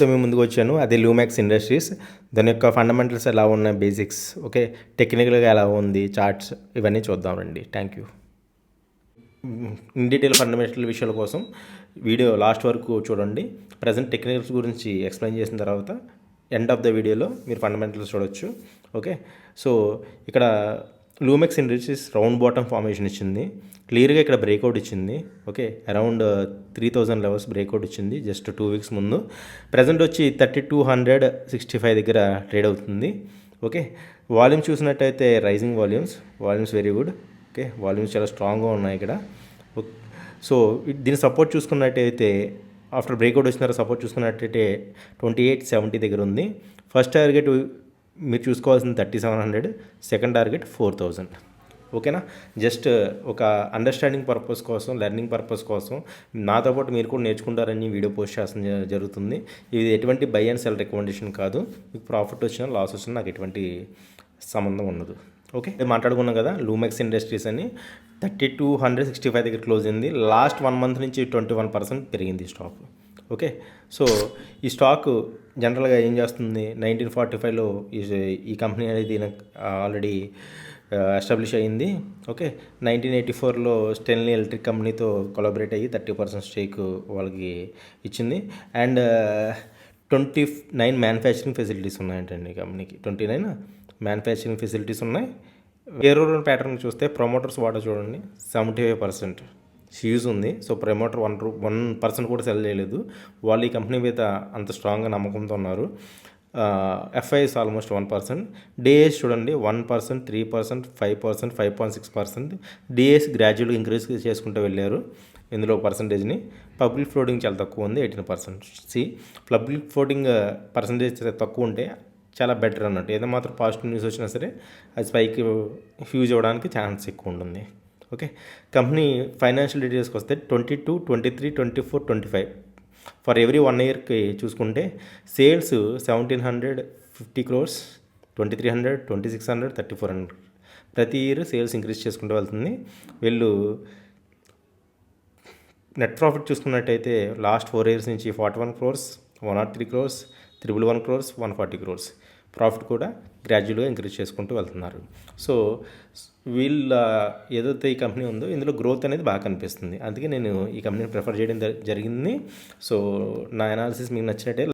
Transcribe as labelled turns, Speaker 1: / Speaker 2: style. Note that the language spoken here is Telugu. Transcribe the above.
Speaker 1: వీడియోతో మేము ముందుకు వచ్చాను. అదే లూమాక్స్ ఇండస్ట్రీస్. దాని యొక్క ఫండమెంటల్స్ ఎలా ఉన్నాయి, బేసిక్స్, ఓకే, టెక్నికల్గా ఎలా ఉంది, చార్ట్స్, ఇవన్నీ చూద్దాం రండి. Thank you. In detail fundamental విషయాల కోసం వీడియో లాస్ట్ వరకు చూడండి. ప్రజెంట్ టెక్నికల్స్ గురించి ఎక్స్ప్లెయిన్ చేసిన తర్వాత ఎండ్ ఆఫ్ ద వీడియోలో మీరు ఫండమెంటల్స్ చూడొచ్చు. ఓకే, సో ఇక్కడ Lumax Industries round bottom formation ఇచ్చింది. క్లియర్గా ఇక్కడ బ్రేక్అవుట్ ఇచ్చింది. ఓకే, అరౌండ్ 3000 లెవెల్స్ బ్రేక్అవుట్ ఇచ్చింది జస్ట్ 2 వీక్స్ ముందు. ప్రజెంట్ వచ్చి 3265 దగ్గర ట్రేడ్ అవుతుంది. ఓకే, వాల్యూమ్స్ చూసినట్టయితే rising volumes very good. Okay, volumes చాలా స్ట్రాంగ్గా ఉన్నాయి ఇక్కడ. సో దీని సపోర్ట్ చూసుకున్నట్టయితే ఆఫ్టర్ బ్రేక్అవుట్ వచ్చిన తర్వాత సపోర్ట్ చూసుకున్నట్టయితే 2870 దగ్గర ఉంది. ఫస్ట్ టార్గెట్ మీరు చూసుకోవాల్సింది 3700, సెకండ్ టార్గెట్ 4000. ఓకేనా, జస్ట్ ఒక అండర్స్టాండింగ్ పర్పస్ కోసం, లెర్నింగ్ పర్పస్ కోసం నాతో పాటు మీరు కూడా నేర్చుకుంటారని వీడియో పోస్ట్ చేస్తాం జరుగుతుంది. ఇది ఎటువంటి బై అండ్ సెల్ రికమెండేషన్ కాదు. మీకు ప్రాఫిట్ వచ్చినా లాస్ వచ్చినా నాకు ఎటువంటి సంబంధం ఉండదు. ఓకే, మాట్లాడుకున్నాం కదా, లూమెక్స్ ఇండస్ట్రీస్ అని 3265 దగ్గర క్లోజ్ అయింది. లాస్ట్ 1 మంత్ నుంచి 21% పెరిగింది ఈ స్టాక్. ఓకే, సో ఈ స్టాక్ జనరల్గా ఏం చేస్తుంది, 1945లో ఈ కంపెనీ అనేది ఆల్రెడీ ఎస్టాబ్లిష్ అయ్యింది. ఓకే, 1984లో స్టెన్లీ ఎలక్ట్రిక్ కంపెనీతో కొలాబరేట్ అయ్యి 30% స్టేక్ వాళ్ళకి ఇచ్చింది. అండ్ 29 మ్యానుఫ్యాక్చరింగ్ ఫెసిలిటీస్ ఉన్నాయంటండి ఈ కంపెనీకి. 29 మ్యానుఫ్యాక్చరింగ్ ఫెసిలిటీస్ ఉన్నాయి. వేరే ప్యాటర్న్ చూస్తే ప్రమోటర్స్ వాటర్ చూడండి, 75% యూజ్ ఉంది. సో ప్రమోటర్ 1% కూడా సెల్ చేయలేదు. వాళ్ళు ఈ కంపెనీ మీద అంత స్ట్రాంగ్గా నమ్మకంతో ఉన్నారు. FIs almost 1%. డిఏఎస్ చూడండి 1%, 3%, 5%, 5.6%. డిఏఎస్ గ్రాడ్యువల్గా ఇంక్రీజ్ చేసుకుంటూ వెళ్ళారు ఇందులో పర్సంటేజ్ని. పబ్లిక్ ఫ్లోటింగ్ చాలా తక్కువ ఉంది, 18%. పబ్లిక్ ఫ్లోటింగ్ పర్సంటేజ్ తక్కువ ఉంటే చాలా బెటర్ అన్నట్టు. ఏదో మాత్రం పాజిటివ్ న్యూస్ వచ్చినా సరే అది స్పైక్ ఫ్యూజ్ అవ్వడానికి ఛాన్స్ ఎక్కువ ఉంటుంది. ఓకే, కంపెనీ ఫైనాన్షియల్ డీటెయిల్స్కి వస్తే 22, 23, 24, 25 ఫర్ ఎవ్రీ 1 ఇయర్కి చూసుకుంటే సేల్స్ 1750 crores, 2300, 2600, 3400 ప్రతి ఇయర్ సేల్స్ ఇంక్రీజ్ చేసుకుంటూ వెళ్తుంది. వీళ్ళు నెట్ ప్రాఫిట్ చూసుకున్నట్టయితే లాస్ట్ 4 years నుంచి 41 crores, 103 crores, 111 crores, 140 crores profit కూడా గ్రాడ్యువల్గా ఇంక్రీజ్ చేసుకుంటూ వెళ్తున్నారు. సో వీళ్ళ ఏదైతే ఈ కంపెనీ ఉందో ఇందులో గ్రోత్ అనేది బాగా కనిపిస్తుంది. అందుకే నేను ఈ కంపెనీని ప్రిఫర్ చేయడం జరిగింది. సో నా అనాలిసిస్ మీకు నచ్చినట్టే